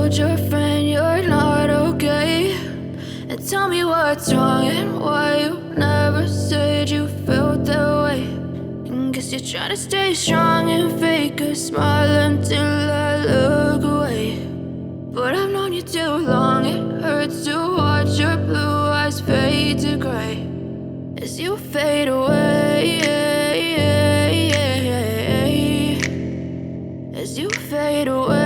told your friend you're not okay, and tell me what's wrong and why you never said you felt that way. And guess you're trying to stay strong and fake a smile until I look away. But I've known you too long, it hurts to watch your blue eyes fade to gray as you fade away, as you fade away.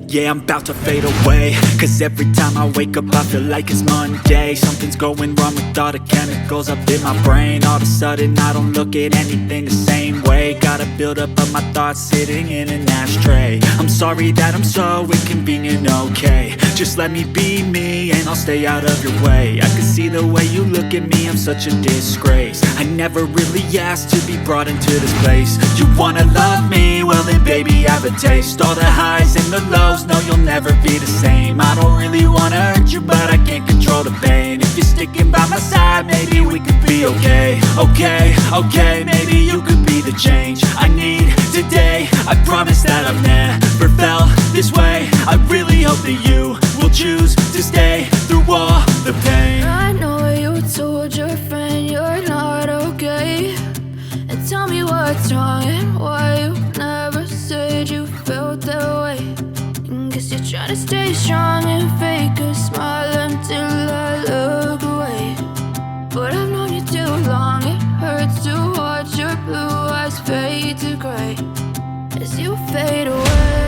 Yeah, I'm about to fade away, cause every time I wake up I feel like it's Monday. Something's going wrong with all the chemicals up in my brain. All of a sudden I don't look at anything the same way. Got a build up of my thoughts sitting in an ashtray. I'm sorry that I'm so inconvenient, okay. Just let me be me and I'll stay out of your way. I can see the way you look at me, I'm such a disgrace. I never really asked to be brought into this place. You wanna love me? Well then baby, have a taste. All the highs and the lows, no, you'll never be the same. I don't really wanna hurt you, but I can't control the pain. If you're sticking by my side, maybe we could be okay. Okay, maybe you could be the change I need today. I promise that I've never felt this way. I really hope that you will choose to stay through all the pain. I know you told your friend you're not okay, and tell me what's wrong and why you never said you felt that way. And guess you're trying to stay strong and fake a smile until I look away. But I've known you too long, it hurts to watch your blue eyes fade to gray as you fade away.